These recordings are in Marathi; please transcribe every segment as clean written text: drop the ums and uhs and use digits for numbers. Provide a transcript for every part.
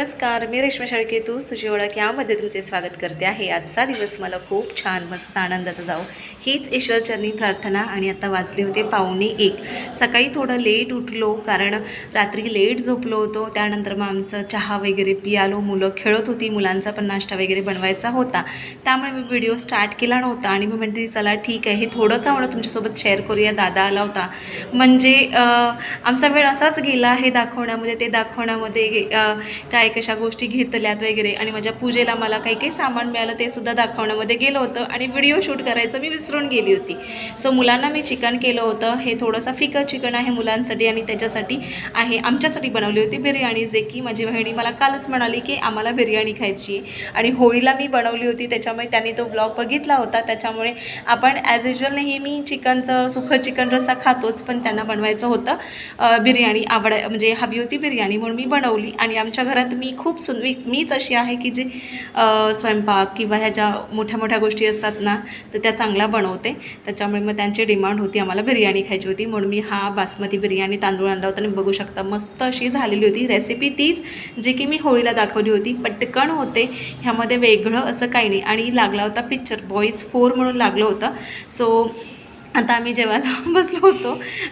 नमस्कार, मी रेश्मा शेळके, तू सुजी ओळख यामध्ये तुमचे स्वागत करते आहे। आजचा दिवस मला खूप छान मस्त आनंदाचा जाऊ हीच ईश्वरचरणी प्रार्थना। आणि आता वाजले होते 12:45। सकाळी थोडं लेट उठलो कारण रात्री लेट झोपलो होतो। त्यानंतर मग आमचं चहा वगैरे पियालो, मुलं खेळत होती, मुलांचा पण नाश्ता वगैरे बनवायचा होता, त्यामुळे मी व्हिडिओ स्टार्ट केला नव्हता। आणि मी म्हटली चला ठीक आहे, हे थोडं का म्हणून तुमच्यासोबत शेअर करूया। दादा आला होता म्हणजे आमचा वेळ असाच गेला आहे दाखवण्यामध्ये, ते दाखवण्यामध्ये काय कशा गोष्टी घेतल्यात वगैरे। आणि माझ्या पूजेला मला काही काही सामान मिळालं ते सुद्धा दाखवण्यामध्ये गेलं होतं आणि व्हिडिओ शूट करायचं मी विसरून गेली होती। सो मुलांना मी चिकन केलं होतं, हे थोडंसं फिकं चिकन आहे मुलांसाठी आणि त्याच्यासाठी आहे आमच्यासाठी बनवली होती बिर्याणी, जे की माझी बहिणी मला कालच म्हणाली की आम्हाला बिर्याणी खायची आहे। आणि होळीला मी बनवली होती, त्याच्यामुळे त्यांनी तो ब्लॉग बघितला होता। त्याच्यामुळे आपण ॲज युजल नेहमी चिकनचं सुखं चिकन रस्सा खातोच, पण त्यांना बनवायचं होतं बिर्याणी, म्हणजे हवी होती बिर्याणी म्हणून मी बनवली। आणि आमच्या घरात मी खूप मीच अशी आहे की जी स्वयंपाक किंवा ह्या ज्या मोठ्या मोठ्या गोष्टी असतात ना, तर त्या चांगल्या बनवते। त्याच्यामुळे मग त्यांची डिमांड होती आम्हाला बिर्याणी खायची होती, म्हणून मी हा बासमती बिर्याणी तांदूळ आणला होता। आणि बघू शकता मस्त अशी झालेली होती। रेसिपी तीच जी की मी होळीला दाखवली होती, पटकन होते, ह्यामध्ये वेगळं असं काही नाही। आणि लागला होता पिक्चर बॉईज 4 म्हणून लागलं होतं। सो आता आम्ही जेवायला बसलो होतो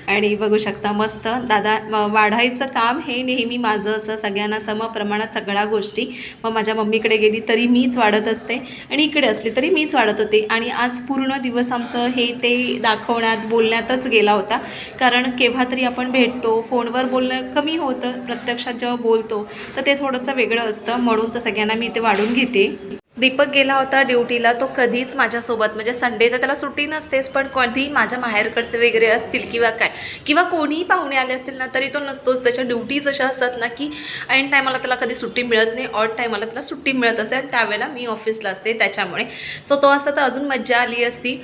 आणि बघू शकता मस्त दादा वाढायचं काम हे नेहमी माझं असं सगळ्यांना समप्रमाणात सगळ्या गोष्टी। मग माझ्या मम्मीकडे गेली तरी मीच वाढत असते आणि इकडे असली तरी मीच वाढत होते। आणि आज पूर्ण दिवस आमचं हे ते दाखवण्यात बोलण्यातच गेला होता, कारण केव्हा तरी आपण भेटतो, फोनवर बोलणं कमी होतं, प्रत्यक्षात जेव्हा बोलतो तर ते थोडंसं वेगळं असतं, म्हणून तर सगळ्यांना मी ते वाढून घेते। दीपक गेला होता ड्युटीला, तो कधीच माझ्यासोबत म्हणजे संडे तर त्याला सुट्टी नसतेच, पण कधी माझ्या माहेरकडचे वगैरे असतील किंवा काय किंवा कोणीही पाहुणे आले असतील ना तरी तो नसतोच। त्याच्या ड्युटीज अशा असतात ना की ऐन टायमाला त्याला कधी सुट्टी मिळत नाही, ऑड टायमाला त्याला सुट्टी मिळत असेल आणि त्यावेळेला मी ऑफिसला असते त्याच्यामुळे। सो तो असं तर अजून मज्जा आली असती,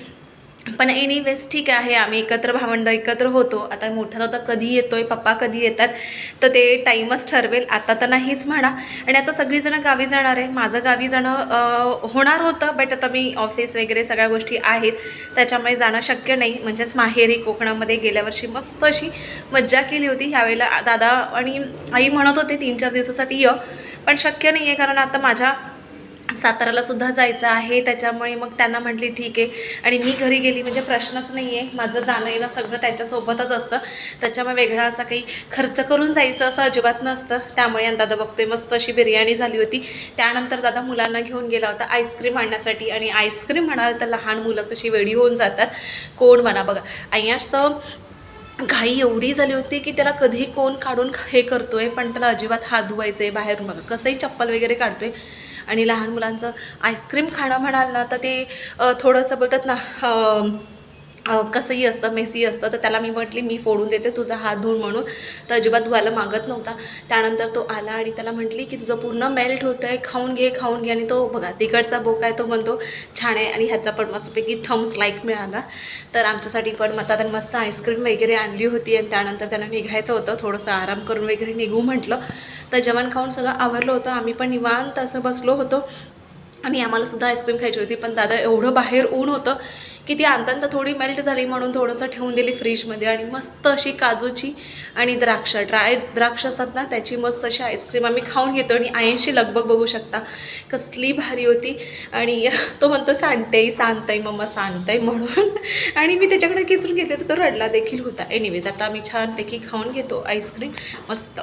पण एनिवेज ठीक आहे, आम्ही एकत्र भावंड एकत्र होतो। आता मोठा दादा कधी येतोय, पप्पा कधी येतात तर ते टाईमच ठरवेल, आता तर नाहीच म्हणा। आणि आता सगळीजणं गावी जाणार आहे, माझं गावी जाणं होणार होतं, बट आता मी ऑफिस वगैरे सगळ्या गोष्टी आहेत त्याच्यामुळे जाणं शक्य नाही। म्हणजेच माहेरी कोकणामध्ये गेल्या वर्षी मस्त अशी मज्जा केली होती, ह्यावेळेला दादा आणि आई म्हणत होते 3-4 दिवसासाठी ये, पण शक्य नाही आहे कारण आता माझ्या साताराला सुद्धा जायचं आहे, त्याच्यामुळे मग त्यांना म्हटली ठीक आहे। आणि मी घरी गेली म्हणजे प्रश्नच नाही आहे, माझं जाणं येणं सगळं त्यांच्यासोबतच असतं, त्याच्यामुळे वेगळा असा काही खर्च करून जायचं असं अजिबात नसतं। त्यामुळे दादा बघतोय मस्त अशी बिर्याणी झाली होती। त्यानंतर दादा मुलांना घेऊन गेला होता आईस्क्रीम आणण्यासाठी, आणि आईस्क्रीम म्हणाल तर लहान मुलं कशी वेडी होऊन जातात, कोण म्हणा बघा असं घाई एवढी झाली होती की त्याला कधी कोण काढून हे करतोय, पण त्याला अजिबात हात धुवायचं आहे बाहेरून, बघा कसंही चप्पल वगैरे काढतोय। आणि लहान मुलांचं आईस्क्रीम खाणं म्हणाल ना तर ते थोडंसं बोलतात ना कसंही असतं, मेसी असतं, तर त्याला मी म्हटली मी फोडून देते, तुझा हात धुवून म्हणून, तर अजिबात धुवायला मागत नव्हता। त्यानंतर तो आला आणि त्याला म्हटली की तुझं पूर्ण मेल्ट होतं आहे, खाऊन घे खाऊन घे। आणि तो बघा तिकडचा बोक आहे, तो म्हणतो छान आहे, आणि ह्याचा पण मस्तपैकी थम्स लाईक मिळाला। तर आमच्यासाठी पण मस्त आईस्क्रीम वगैरे आणली होती। आणि त्यानंतर त्यांना निघायचं होतं, थोडंसं आराम करून वगैरे निघू म्हटलं, तर जेवण खाऊन सगळं आवरलं होतं, आम्ही पण निवांत असं बसलो होतो। आणि आम्हाला सुद्धा आईस्क्रीम खायची होती, पण दादा एवढं बाहेर ऊन होतं की ती आणताना थोडी मेल्ट झाली म्हणून थोडंसं ठेवून दिली फ्रीजमध्ये। आणि मस्त अशी काजूची आणि ड्राय द्राक्ष असतात ना त्याची मस्त अशी आईस्क्रीम आम्ही खाऊन घेतो। आणि आईंशी लगबग बघू शकता कसली भारी होती। आणि तो म्हणतो सांगताय मम्मा सांगताय म्हणून, आणि मी त्याच्याकडे खिचून घेते तर तो रडला देखील होता। एनिवेज आता आम्ही छानपैकी खाऊन घेतो आईस्क्रीम मस्त।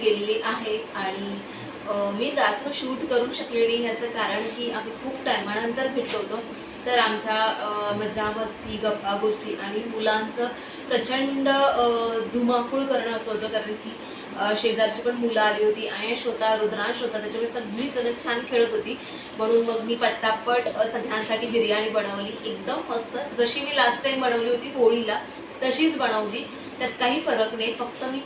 गेलेले आहेत आणि मी जास्त शूट करू शकले नाही, ह्याचं कारण की आम्ही खूप टायमानंतर भेटलो होतो, तर आमच्या मजा मस्ती गप्पा गोष्टी आणि मुलांचं प्रचंड धुमाकूळ करणं असं होतं, कारण की शेजारची पण मुलं आली होती, आयश होता, रुद्रांश होता, त्याच्यामुळे सगळीजण छान खेळत होती। म्हणून मग मी पटापट सगळ्यांसाठी बिर्याणी बनवली, एकदम मस्त जशी मी लास्ट टाईम बनवली होती होळीला तशीच बनवली, त्यात काही फरक नाही, फक्त मी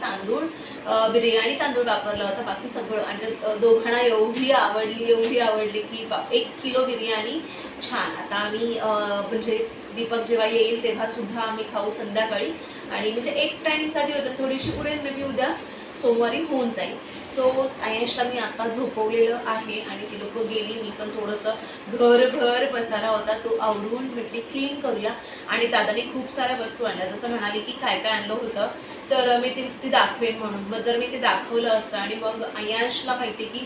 बिर्याणी तांदूळ वापरला होता, बाकी सगळं। आणि दोघांना एवढी आवडली की 1 किलो बिर्याणी छान। आता आम्ही म्हणजे दीपक जेव्हा येईल तेव्हा सुद्धा आम्ही खाऊ संध्याकाळी, आणि म्हणजे एक टाईमसाठी होतं, थोडीशी उरेल मे बी उद्या सोमवारी होऊन जाईल. सो आयशला मी आता झोपवलेलं आहे आणि ती लोक गेली. मी पण थोडंसं घरभर पसारा होता तो आवरून म्हटली क्लीन करूया. आणि दादाने खूप साऱ्या वस्तू आणल्या, जसं म्हणाले की काय काय आणलं होतं, तर मी ती दाखवेन म्हणून. मग जर मी ते दाखवलं असतं आणि मग आयशला माहिती की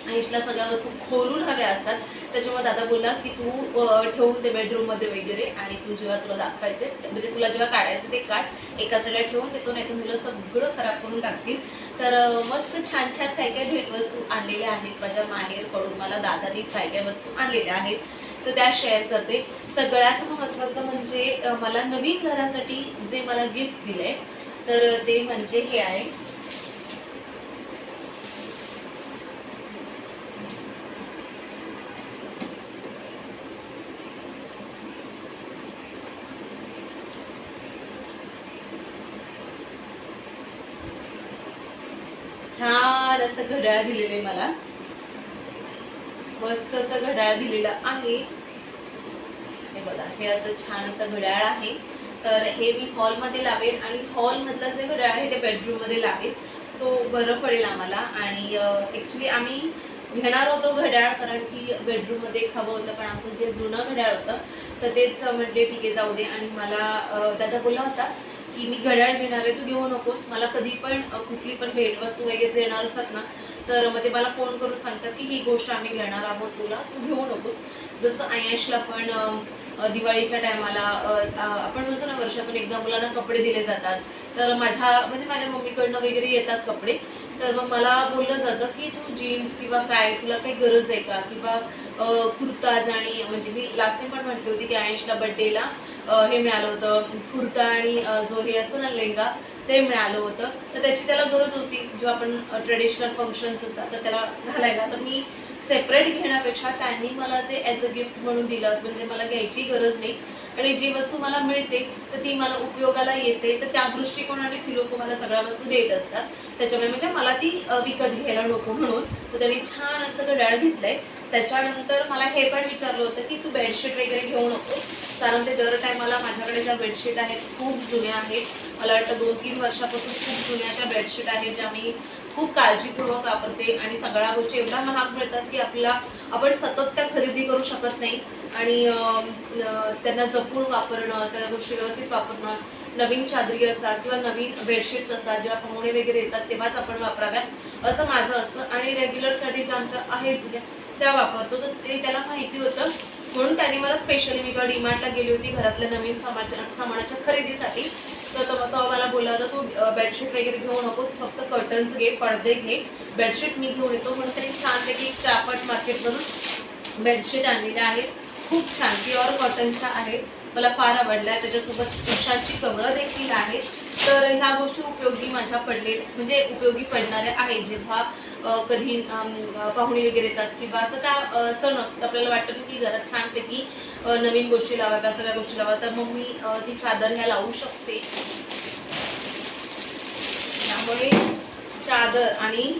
आयशला सगळ्या वस्तू खोलून हव्या असतात, त्याच्यामुळे दादा बोलला की तू ठेवून दे बेडरूममध्ये वगैरे, आणि तू जेव्हा तुला दाखवायचे म्हणजे तुला जेव्हा काढायचं ते काढ, एका साईडला ठेवून देतो, नाही तर मुलं सगळं खराब करून टाकतील. तर मस्त छान छान काय काय भेटवस्तू आणलेल्या आहेत माझ्या माहेरकडून. मला दादाने काय काय वस्तू आणलेल्या आहेत तर त्या शेअर करते. सगळ्यात महत्त्वाचं म्हणजे मला नवीन घरासाठी जे मला गिफ्ट दिलं आहे तर ते म्हणजे हे आहे. छान असं घड्याळ दिलेलं आहे मला, मस्त असं घड्याळ दिलेलं आहे. हे बघा, हे असं छान असं घड्याळ आहे. तर हे मी हॉलमध्ये लावेन आणि हॉलमधलं जे घड्याळ आहे ते बेडरूममध्ये लावेन. सो बरं पडेल आम्हाला. आणि ॲक्च्युली आम्ही घेणार होतो घड्याळ, कारण की बेडरूममध्ये एक हवं होतं, पण आमचं जे जुनं घड्याळ होतं तर तेच म्हटले ठीक आहे जाऊ दे. आणि मला दादा बोलला होता की मी घड्याळ घेणार आहे, तू घेऊ नकोस. मला कधी पण कुठली पण भेटवस्तू वगैरे देणार असतात ना तर मग ते मला फोन करून सांगतात की ही गोष्ट आम्ही घेणार आहोत तुला, तू घेऊ नकोस. जसं आयशला पण दिवाळीच्या टायमाला आपण म्हणतो ना वर्षातून एकदा मुलांना कपडे दिले जातात, तर माझ्या मम्मीकडनं वगैरे येतात कपडे. तर मग मला बोललं जातं की तू जीन्स किंवा काय तुला काही गरज आहे का, किंवा कुर्ताज. आणि म्हणजे मी लास्ट टाइम पण म्हटली होती की आयशला बड्डेला हे मिळालं होतं कुर्ता आणि जो हे असतो ना लेंगा ते मिळालं होतं, तर त्याची त्याला गरज होती जेव्हा आपण ट्रेडिशनल फंक्शन्स असतात तर त्याला घालायला. तर मी सेपरेट घेण्यापेक्षा त्यांनी मला ते ॲज अ गिफ्ट म्हणून दिलं, म्हणजे मला घ्यायची गरज नाही. आणि जी वस्तू मला मिळते तर ती मला उपयोगाला येते, तर त्या दृष्टिकोनाने ती लोक मला सगळ्या वस्तू देत असतात. त्याच्यामुळे म्हणजे मला ती विकत घ्यायला नको म्हणून. तर त्यांनी छान असं घड्याळ घेतलंय. त्याच्यानंतर मला हे पण विचारलं होतं की तू बेडशीट वगैरे घेऊ नको, कारण ते दर टायमाला माझ्याकडे ज्या बेडशीट आहेत खूप जुन्या आहेत. मला वाटतं 2-3 वर्षापासून खूप जुन्या त्या बेडशीट आहेत, ज्या मी खूप काळजीपूर्वक वापरते. आणि सगळ्या गोष्टी एवढ्या महाग मिळतात की आपण सतत त्या खरेदी करू शकत नाही. आणि त्यांना जपून वापरणं, सगळ्या गोष्टी व्यवस्थित वापरणं. नवीन चादरी असतात किंवा नवीन बेडशीट्स असतात, जेव्हा पाहुणे वगैरे येतात तेव्हाच आपण वापराव्यात असं माझं असं. आणि रेग्युलरसाठी ज्या आमच्या आहेत जुन्या त्या वापरतो, तर ते त्याला माहिती होतं. म्हणून त्यांनी मला स्पेशली, मी जेव्हा डीमार्टला गेली होती घरातल्या नवीन सामानाच्या खरेदीसाठी, तर तेव्हा मला बोलला होता तू बेडशीट वगैरे घेऊ नको, फक्त कर्टन्स घे, पडदे घे, बेडशीट मी घेऊन येतो. म्हणून त्यांनी छानपैकी क्राफ्ट मार्केटमधून बेडशीट आणलेल्या आहेत. खूप छान प्युअर कॉटनच्या आहेत, मला फार आवडल्या. त्याच्यासोबत उशाची कवरं देखील आहेत. तर ह्या गोष्टी उपयोगी माझ्या म्हणजे उपयोगी पडणाऱ्या आहेत. जेव्हा कधी पाहुणे वगैरे येतात किंवा असं काय सण असतो, आपल्याला वाटतं की घरात छानपैकी नवीन गोष्टी लावाव्या, सगळ्या गोष्टी लावा, तर मग मी ती चादर ह्या लावू शकते. त्यामुळे चादर आणि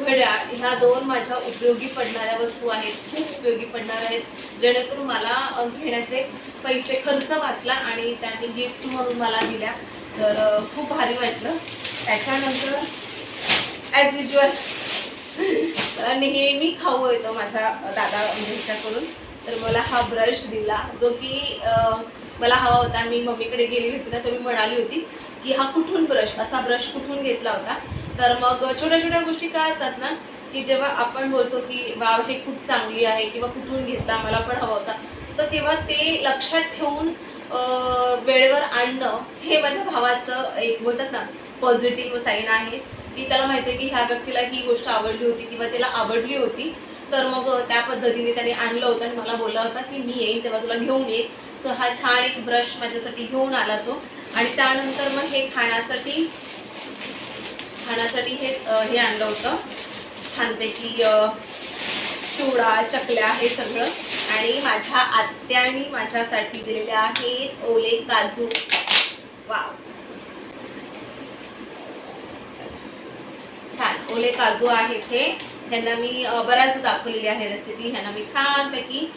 घड्याळ ह्या 2 माझ्या उपयोगी पडणाऱ्या वस्तू आहेत, खूप उपयोगी पडणार आहेत, जेणेकरून मला घेण्याचे पैसे खर्च वाचला आणि त्यांनी गिफ्ट म्हणून मला दिल्या. तर खूप भारी वाटलं. त्याच्यानंतर ॲज युज्युअल नेहमी खाऊ येतो माझ्या दादा म्हणजे ह्याच्याकडून, तर मला हा ब्रश दिला, जो की मला हवा होता. आणि मी मम्मीकडे गेली होती ना, तर मी म्हणाली होती की हा कुठून असा ब्रश कुठून घेतला होता. तर मग छोट्या छोट्या गोष्टी काय असतात ना, की जेव्हा आपण बोलतो की वाव हे खूप चांगली आहे किंवा कुठून घेतला, मला पण हवा होता, तर तेव्हा ते लक्षात ठेवून वेळेवर आणणं हे माझ्या भावाचं एक बोलतात ना पॉझिटिव्ह साईन आहे, की त्याला माहिती आहे की ह्या व्यक्तीला ही गोष्ट आवडली होती किंवा त्याला आवडली होती. तर मग त्या पद्धतीने त्याने आणलं होतं आणि मला बोलला होता की मी येईन तेव्हा तुला घेऊन येईन. सो हा छान एक ब्रश माझ्यासाठी घेऊन आला तो. आणि त्यानंतर मग हे खाण्यासाठी हे आणलं होतं छानपैकी चिवडा, चकल्या हे सगळं. आणि माझ्या आत्यानी माझ्यासाठी दिलेले आहेत ओले काजू. वाव, छान ओले काजू आहेत हे. ह्यांना मी बऱ्याच दाखवलेली आहे रेसिपी. ह्यांना मी छानपैकी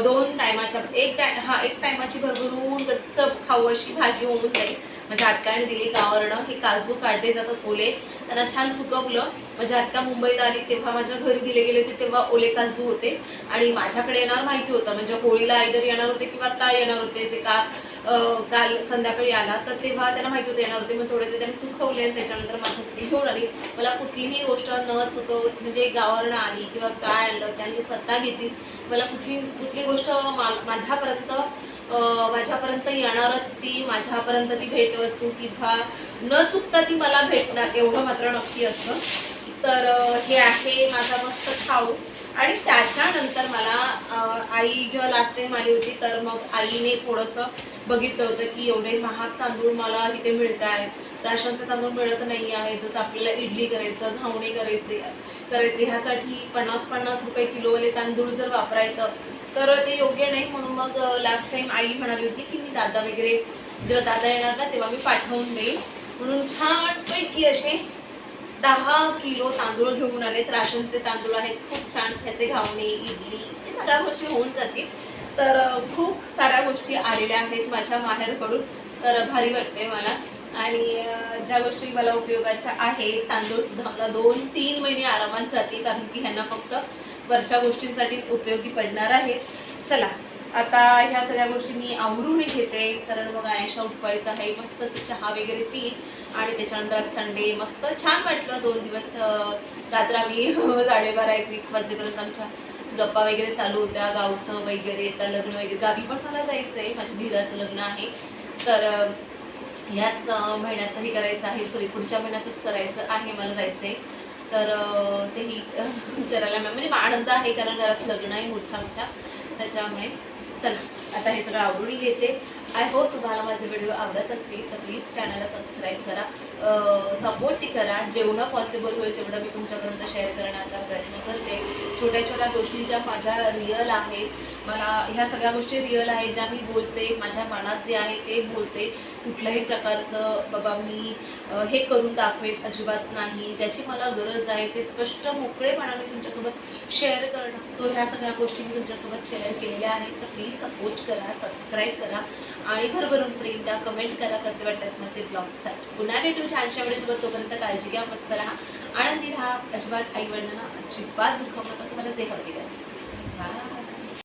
2 टायमाच्या एक टायमाची भरभरून गच्च खाऊ अशी भाजी होऊन जाईल माझ्या आत्याने दिली गावरणं. हे काजू काढले जातात ओले, त्यांना छान सुकवलं. माझ्या आत्या मुंबईला आली तेव्हा माझ्या घरी दिले गेले होते, तेव्हा ओले काजू होते आणि माझ्याकडे येणार माहिती होतं, म्हणजे होळीला आईदर येणार होते किंवा ताई येणार होते. जे का काल संध्याकाळी आला तर तेव्हा त्यांना माहिती होतं येणार होते. मग थोडेसे त्यांनी सुकवले आणि त्याच्यानंतर माझ्यासाठी घेऊन आली. मला कुठलीही गोष्ट न चुकव, म्हणजे गावावरनं आली किंवा काय आणलं त्यांनी स्वतः घेतली. मला कुठली गोष्ट माझ्यापर्यंत येणारच, ती माझ्यापर्यंत ती भेटवस्तू किंवा न चुकता ती मला भेटणार एवढं मात्र नक्की असतं. तर हे आहे माझा मस्त खाऊ. आणि त्याच्यानंतर मला आई जेव्हा लास्ट टाईम आली होती तर मग आईने थोडंसं बघितलं होतं की एवढे महाग तांदूळ मला इथे मिळत आहे, राशनचे तांदूळ मिळत नाही आहे. जसं आपल्याला इडली करायचं, घावणे करायचे ह्यासाठी 50-50 रुपये किलोवाले तांदूळ जर वापरायचं तर ते योग्य नाही. म्हणून मग लास्ट टाईम आई म्हणाली होती की मी दादा वगैरे जेव्हा दादा येणार ना तेव्हा मी पाठवून देईन, म्हणून छानपैकी असे 10 किलो तांदूळ घेऊन आलेत. राशनचे तांदूळ आहेत, खूप छान. ह्याचे घावणे, इडली हे सगळ्या गोष्टी होऊन जातील. तर खूप साऱ्या गोष्टी आलेल्या आहेत माझ्या माहेरकडून, तर भारी वाटते मला. आणि ज्या गोष्टी मला उपयोगाच्या आहेत, तांदूळसुद्धा मला 2-3 महिने आरामात जातील, कारण की ह्यांना फक्त वरच्या गोष्टींसाठीच उपयोगी पडणार आहे. चला आता ह्या सगळ्या गोष्टी मी आवरून घेते, कारण मग आयशा उठवायचं आहे. मस्त असं चहा वगैरे पी आणि त्याच्यानंतर संडे मस्त छान वाटलं. 2 दिवस रात्र आम्ही 12:30-1 वाजेपर्यंत आमच्या गप्पा वगैरे चालू होत्या, गावचं वगैरे. आता लग्न वगैरे गावी पण मला जायचं आहे, माझ्या धीराचं लग्न आहे. तर ह्याच महिन्यातही करायचं आहे, सॉरी पुढच्या महिन्यातच करायचं आहे मला जायचं आहे. तर तेही करायला म्हणजे आनंद आहे, कारण घरात लग्न आहे मोठं आमच्या, त्याच्यामुळे. चला आता हे सगळं आवडून घेते. आय होप तुम्हाला माझे व्हिडिओ आवडत असतील तर प्लीज चॅनलला सबस्क्राईब करा, सपोर्टही करा. जेवढं पॉसिबल होईल तेवढं मी तुमच्यापर्यंत शेअर करण्याचा प्रयत्न करते. छोट्या छोट्या गोष्टी ज्या माझ्या रिअल आहेत, मला ह्या सगळ्या गोष्टी रिअल आहेत, ज्या मी बोलते, माझ्या मनात जे आहे ते बोलते. कुठल्याही प्रकारचं बाबा मी हे करून दाखवेन अजिबात नाही. ज्याची मला गरज आहे ते स्पष्ट मोकळेपणाने तुमच्यासोबत शेअर करणं. सो ह्या सगळ्या गोष्टी मी तुमच्यासोबत शेअर केलेल्या आहेत. तर प्लीज सपोर्ट करा, सबस्क्राईब करा आणि भरभरून प्रेम द्या. कमेंट करा कसे वाटतात माझे ब्लॉग. पुन्हा भेटू छानशा वेळेसोबत. तोपर्यंत काळजी घ्या, मस्त राहा, आनंदी राहा. अजिबात आई वडिलांना अजिबात दुखावू नका. तुम्हाला जे हवं ते करा.